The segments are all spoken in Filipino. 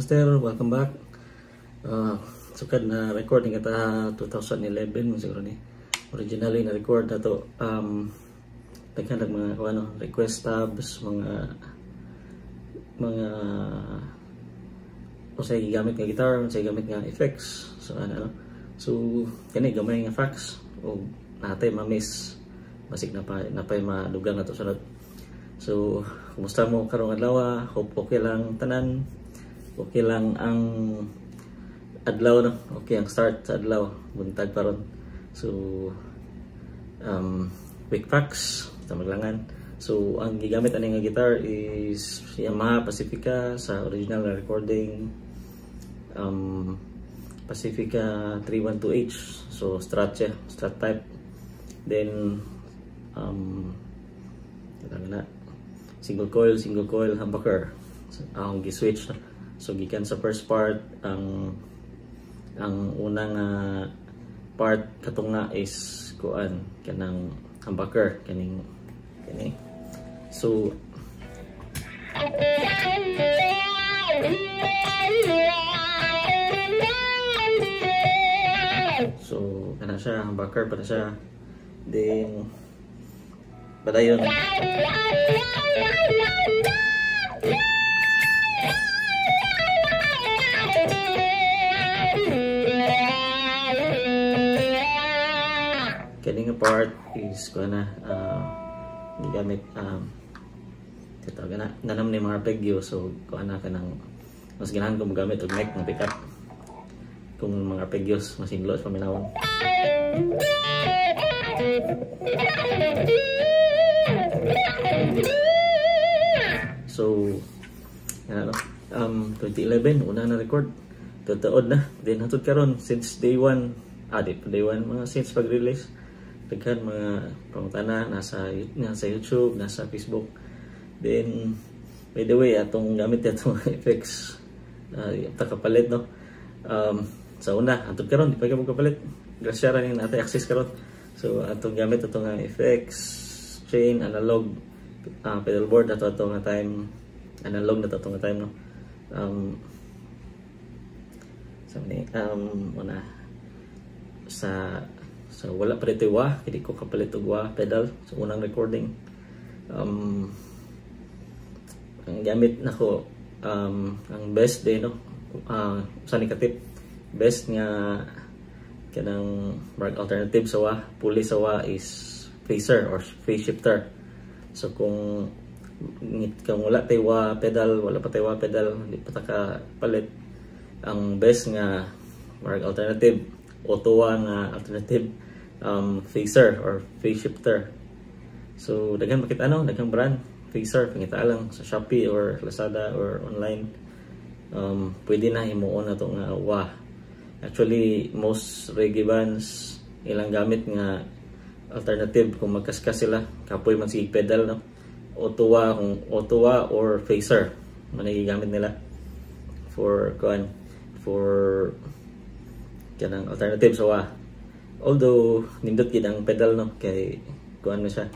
Master, welcome back. Sukad na recording kata 2011 siguro ni. Originally na record na to. Daghan mga request tabs, mga usay gigamit nga guitar, usay gamit nga effects. So kani gamay nga facts o natay ma-miss basig na pay madugang na to sunod. So, kumusta mo karong adlaw? Hope okay lang tanan. Okay lang ang adlaw no. Okay ang start sa adlaw, buntag paron. So, quick facts sa maglangan. So, ang gigamit ani nga guitar is Yamaha Pacifica sa original na recording. Pacifica 312H. So, Strat type. Then single coil humbucker ang gi-switch. So gikan sa first part ang unang part katong nga is kuan kanang humbucker kani. So kana siya humbucker para siya. Then padayon kaning part is ko na gigamit ito ganam ni mga arpeggio. So ko ana kanang mas ganahan ko magamit og neck ng pickup kung mga arpeggios masinglos paminawon. So 2011 una na record tutuod na then hatod karon since day 1 mga since pag-release daghan mga pangutana nasa YouTube, nasa Facebook. Then by the way atong gamit atong effects kapalit no. Sa una hatod karon di pa gyud kapalit grasya ra ning natay access karon. So atong gamit atong effects chain analog pedalboard ato nga time analog na atong time no. Una sa wala pa dito hindi ko kapalit og pedal sa unang recording. Ang gamit nako ang best day no sa nikatip best nga kanang brake alternative sa pulley sa is phaser or phase shifter. So kung wala tay pedal, wala pa tay pedal, hindi pa ta ka palit, ang best nga brake alternative auto nga alternative phaser or phase shifter. So daghan makita daghang brand phaser pangita lang sa Shopee or Lazada or online. Pwede na himuon na to nga Actually most reggae bands ilang gamit nga alternative kung magkaskas sila kapoy man si pedal no. Auto or phaser man gigamit nila for kanang alternative sa although nindot gid ang pedal no kay kuan mo siya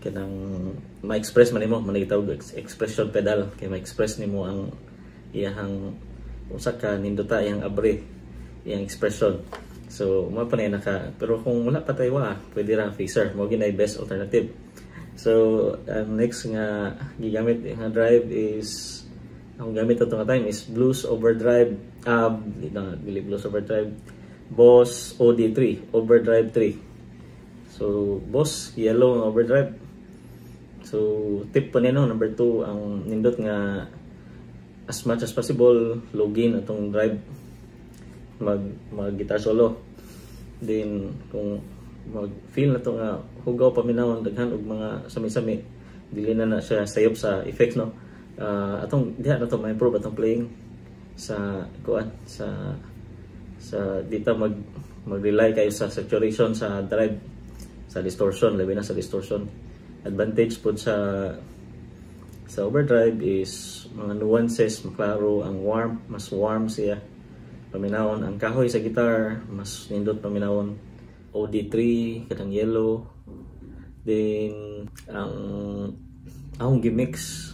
kanang ma-express man nimo man gitawag expression pedal kay ma-express nimo ang iyang usa ka nindota iyang abre iyang expression. So mo pa na pero kung wala pa tayo pwede ra phaser mo ginay best alternative. So next nga gigamit nga drive is ang gamit ato nga time is Blues Overdrive Blues Overdrive Boss OD3 Overdrive 3. So Boss yellow overdrive. So tip po nino number 2 ang nindot nga as much as possible low gain atong drive mag guitar solo. Then kung mag feel na to nga hugaw paminawon daghan og mga sami-sami dili na siya sayop sa effects no. Atong diha na to ma-improve atong playing sa kuan sa dito mag-rely kayo sa saturation sa drive sa distortion labi na sa distortion. Advantage po sa overdrive is mga nuances maklaro ang mas warm siya paminawon. Ang kahoy sa guitar mas nindot paminawon OD3 katang yellow. Then ang gimix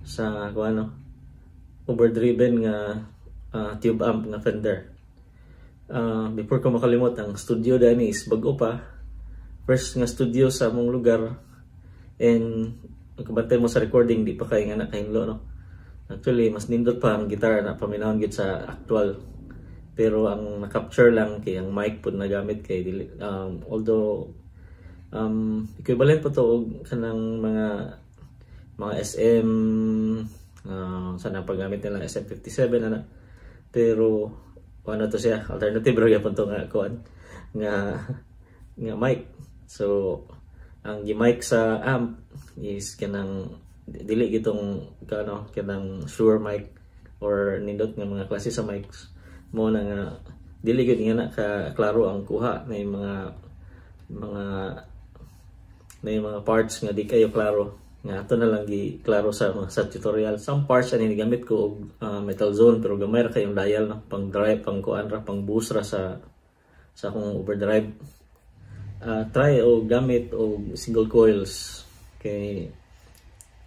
sa overdriven nga tube amp na Fender. Before ko makalimot, ang studio dani is bag-o pa. First nga studio sa among lugar, and kabantay mo sa recording di pa kay nga nakahinlo, no. Actually mas nindot pa ang guitar na paminahon gid sa actual, pero ang na-capture lang kay ang mic pud na gamit kay although equivalent po to og kanang mga SM sana paggamit nila SM57 ana, pero ano to siya, alternative ra gyapon to nga kuan nga mic. So ang mic sa amp is kanang dili gitong kanang Shure mic or nindot nga mga klase sa mics mo na nga dili gyud nga ka klaro ang kuha, may mga parts nga di kayo klaro nga ato na lang gi klaro sa tutorial. Some parts ani gamit ko og metal zone, pero gamay ra kayong dial, no, pang drive, pang kuan ra, pang boost ra sa akong overdrive. Try o gamit og single coils, kay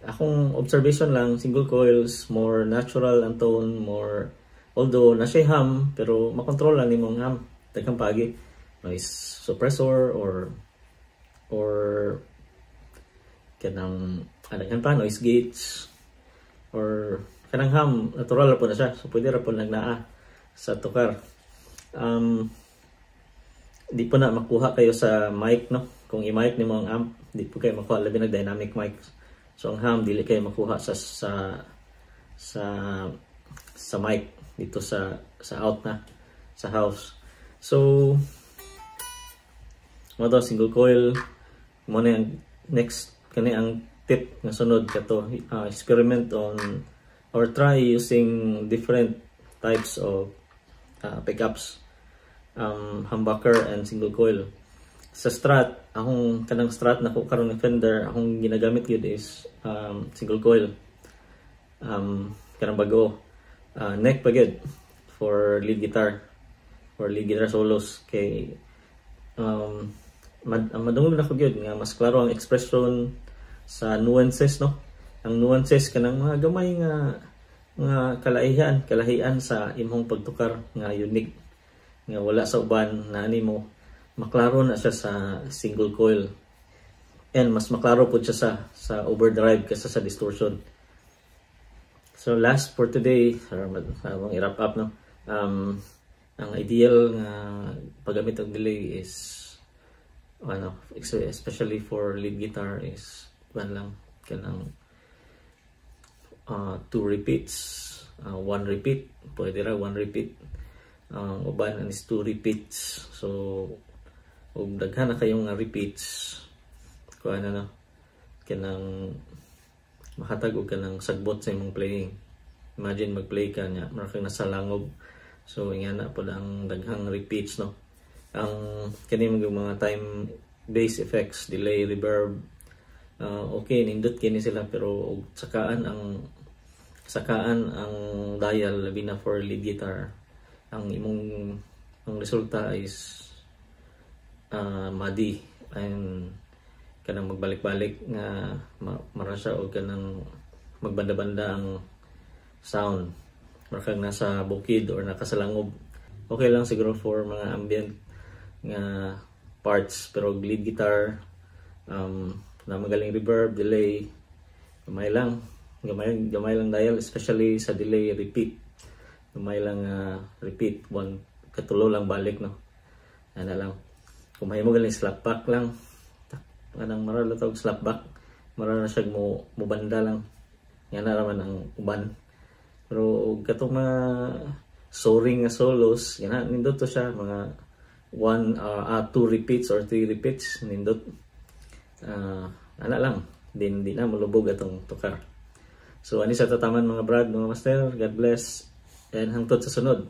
akong observation lang, single coils more natural ang tone, more, although na siya hum, pero makontrol lang nimong hum, daghang pagi noise suppressor or kanang adagan pa noise gates, or kanang hum natural ra po na siya, so pwede ra po nagnaa sa tukar. Di po na makuha kayo sa mic, no, kung i-mic nimo ang amp di po kayo makuha, labi na dynamic mic. So ang hum dili kayo makuha sa mic dito sa out na sa house. So mo to single coil mo na yung next kani ang tip nga sunod kato, experiment on or try using different types of pickups, humbucker and single coil. Sa Strat, akong kanang Strat na ko karon ng Fender, akong ginagamit yun is single coil, kanang bago, neck pa good for lead guitar solos, kay madungog na ko gyud nga mas klaro ang expression sa nuances, no. Ang nuances kanang mga gamay nga kalahian sa imong pagtukar nga unique nga wala sa uban, na ani mo maklaro na siya sa single coil, and mas maklaro po siya sa overdrive kaysa sa distortion. So last for today, habang i-wrap up, no, ang ideal nga paggamit ng delay is especially for lead guitar is lang kanang 2 repeats, 1 repeat, pwede ra 1 repeat, uban is 2 repeats. So ug daghan na kayong repeats kuan na, kanang mahatag og kanang sagbot sa imong playing. Imagine mag-play ka nya mara kang nasa langob, so ingana pod ang daghang repeats, no. Ang kani mga time bass effects, delay, reverb, okay nindot kini sila, pero sakaan ang dial labi na for lead guitar, ang resulta is muddy, and kanang magbalik-balik nga mara siya, o kanang magbanda-banda ang sound, mara kang nasa bukid or nakasalangob. Okay lang siguro for mga ambient nga parts, pero lead guitar na magaling reverb, delay, gamay lang dial, especially sa delay repeat, gamay lang repeat, one katulo lang balik, no. Ana lang kung may mo galing slap back lang, anang mara latog slap back, mara na siya mo banda lang, yan na naman ang uban. Pero katong mga soaring nga solos, yan nindot to siya mga 2 repeats or 3 repeats, nindot ana lang din di na malubog atong tukar. So ani sa tataman mga brad, mga master, God bless, and hangtod sa sunod.